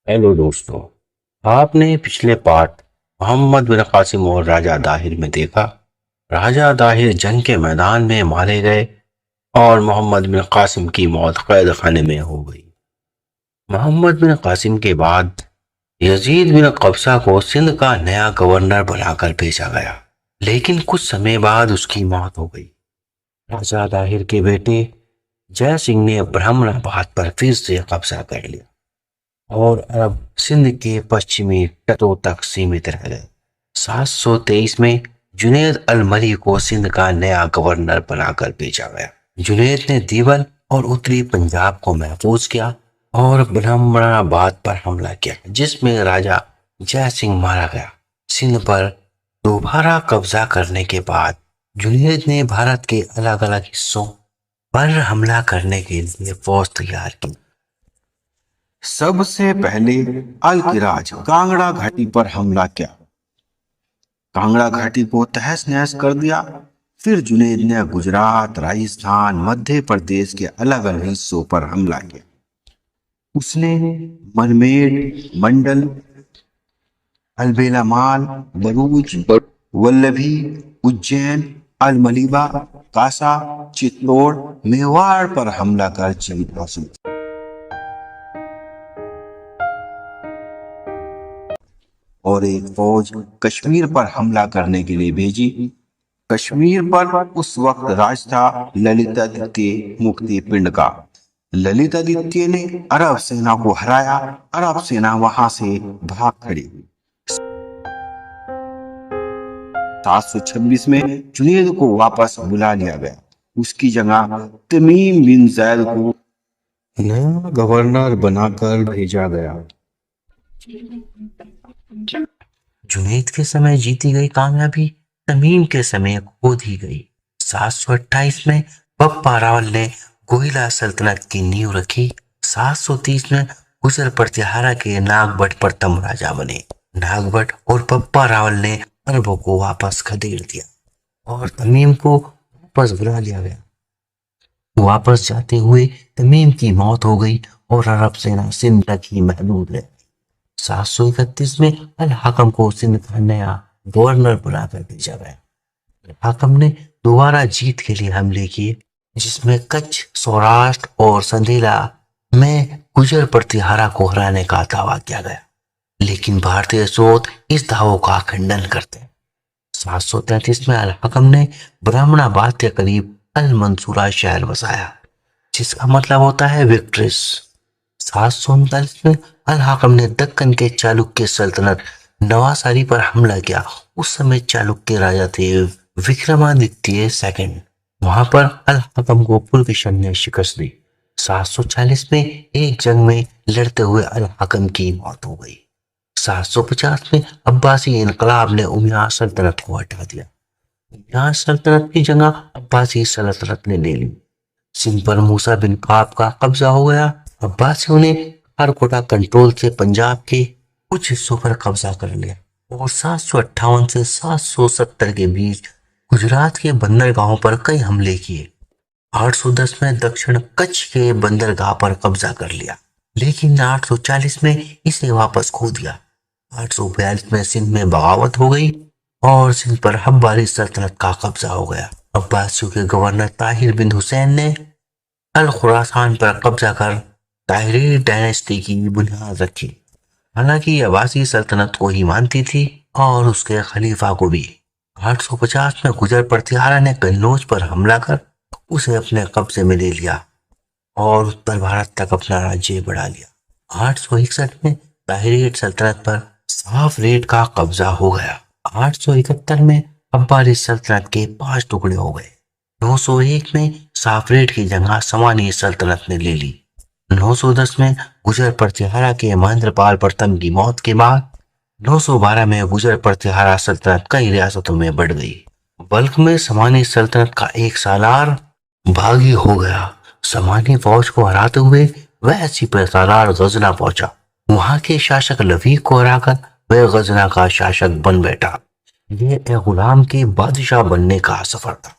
Hello दोस्तों। आपने पिछले पार्ट मोहम्मद बिन कासिम और राजा दाहिर में देखा। राजा दाहिर जंग के मैदान में मारे गए और मोहम्मद बिन कासिम की मौत कैद खाने में हो गई। मोहम्मद बिन कासिम के बाद यजीद बिन कबसा को सिंध का नया गवर्नर बनाकर भेजा गया, लेकिन कुछ समय बाद उसकी मौत हो गई। राजा दाहिर के बेटे जय सिंह ने ब्रह्मणाबाद पर फिर से कब्जा कर लिया और अरब सिंध के पश्चिमी तटों तक सीमित रह गए। 723 में जुनैद अल मलिक को सिंध का नया गवर्नर बनाकर भेजा गया। जुनैद ने दीवल और उत्तरी पंजाब को महफूज किया और ब्रह्मणाबाद पर हमला किया, जिसमें राजा जय सिंह मारा गया। सिंध पर दोबारा कब्जा करने के बाद जुनैद ने भारत के अलग अलग हिस्सों पर हमला करने के लिए फौज तैयार की। सबसे पहले अल किराज कांगड़ा घाटी पर हमला किया। कांगड़ा घाटी को तहस नहस कर दिया। फिर जुनैद ने गुजरात, राजस्थान, मध्य प्रदेश के अलग अलग हिस्सों पर हमला किया। उसने मनमेड, मंडल, अलबेलामाल, बरूच, वल्लभी, उज्जैन, अलमलीबा, कासा, चित्तौड़, मेवाड़ पर हमला कर जीत हासिल की। और एक फौज कश्मीर पर हमला करने के लिए भेजी। कश्मीर पर उस वक्त राज था ललितादित्य मुक्ति पिंड का। ललितादित्य ने अरब सेना को हराया। अरब सेना वहां से भाग खड़ी हुई। 726 में जुनैद को वापस बुला लिया गया। उसकी जगह तमीम बिन जैद को नया गवर्नर बनाकर भेजा गया। जुनैद के समय जीती गई कामयाबी तमीम के समय खो दी गई। 728 में बप्पा रावल ने गोहिला सल्तनत की नींव रखी। 730 में गुजर प्रतिहारा के नागभट्ट प्रथम राजा बने। नागभट्ट और बप्पा रावल ने अरबों को वापस खदेड़ दिया और तमीम को वापस बुला लिया गया। वापस जाते हुए तमीम की मौत हो गई और अरब सेना सिंध तक ही महदूद रह। 731 में अल हाकम को सिंध का नया गवर्नर बनाकर भेजा गया। हाकम ने दोबारा जीत के लिए हमले किए, जिसमें कच्छ, सौराष्ट्र और संधेला में गुजर प्रतिहारा को हराने का दावा किया गया, लेकिन भारतीय स्रोत इस दावों का खंडन करते हैं। 733 में अल हाकम ने ब्राह्मणाबाद के करीब अल मंसूरा शहर बसाया, जिसका मतलब होता है विक्ट्रेस। 739 में अल हाकम ने दक्कन के चालुक्य सल्तनत नवासारी पर हमला किया। उस समय चालुक्य राजा थे विक्रमादित्य सेकंड। वहां पर अल हाकम को पुलकेशन ने शिकस्त दी। 740 में एक जंग में लड़ते हुए अल हाकम की मौत हो गई। 750 में अब्बासी इनकलाब ने उमैया सल्तनत को हटा दिया। उमैया सल्तनत की जगह अब्बासी सल्तनत ने ले ली। सिंध पर मूसा बिन काब का कब्जा हो गया। अब्बासियों ने खारकोटा कंट्रोल से पंजाब के कुछ हिस्सों पर कब्जा कर लिया और 758 से 770 के बीच गुजरात के बंदरगाहों पर कई हमले किए। 810 में दक्षिण कच्छ के बंदरगाह पर कब्जा कर लिया, लेकिन 840 में इसे वापस खो दिया। 842 में सिंध में बगावत हो गई और सिंध पर अब्बासी सल्तनत का कब्जा हो गया। अब्बासियों के गवर्नर ताहिर बिन हुसैन ने अल खुरासान पर कब्जा कर ताहिरी डायनेस्टी की बुनियाद रखी। हालांकि अब्बासी सल्तनत को ही मानती थी और उसके खलीफा को भी। 850 में गुजर प्रतिहारा ने कन्नौज पर हमला कर उसे अपने कब्जे में ले लिया और उत्तर भारत तक अपना राज्य बढ़ा लिया। 861 में ताहिरी सल्तनत पर साफ रेट का कब्जा हो गया। 871 में अब्बासी सल्तनत के 5 टुकड़े हो गए। 901 में साफरेट की जगह समानी सल्तनत ने ले ली। 910 में गुजर प्रतिहारा के महेंद्रपाल प्रथम की मौत के बाद 912 में गुजर प्रतिहारा सल्तनत कई रियासतों में बढ़ गई। बल्क में समानी सल्तनत का एक सालार बागी हो गया। समानी फौज को हराते हुए वह इसी पर सालार गजना पहुंचा। वहां के शासक लवीक को हराकर वह गजना का शासक बन बैठा। यह एक गुलाम के बादशाह बनने का सफर था।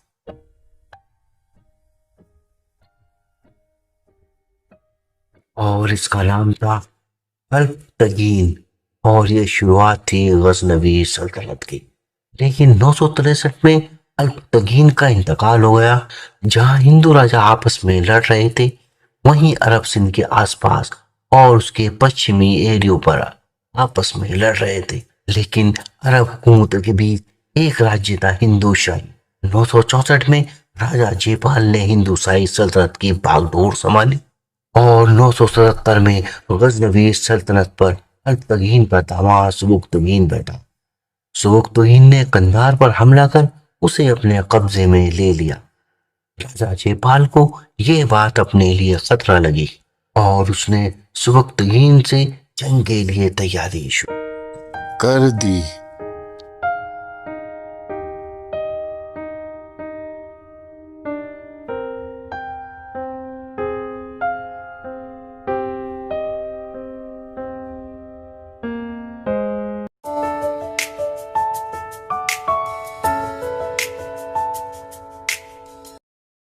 और इसका नाम था الپتگین، اور یہ شروعات تھی غزنوی سلطنت کی۔ لیکن 963 میں الپتگین کا انتقال ہو گیا۔ جہاں ہندو راجہ آپس میں لڑ رہے تھے، وہیں عرب سندھ کے آس پاس اور اس کے پچھمی ایریوں پر آپس میں لڑ رہے تھے۔ لیکن عرب حکومتوں کے بیچ ایک راجیہ تھا، ہندو شاہی۔ 964 میں راجہ جے پال نے ہندو شاہی سلطنت کی باغ ڈور سنبھالی، اور 977 میں غزنوی سلطنت پر الپتگین کا داماد سبکتگین بیٹھا۔ سبکتگین نے قندھار پر حملہ کر اسے اپنے قبضے میں لے لیا۔ راجہ جے پال کو یہ بات اپنے لیے خطرہ لگی، اور اس نے سبکتگین سے جنگ کے لیے تیاری شروع کر دی۔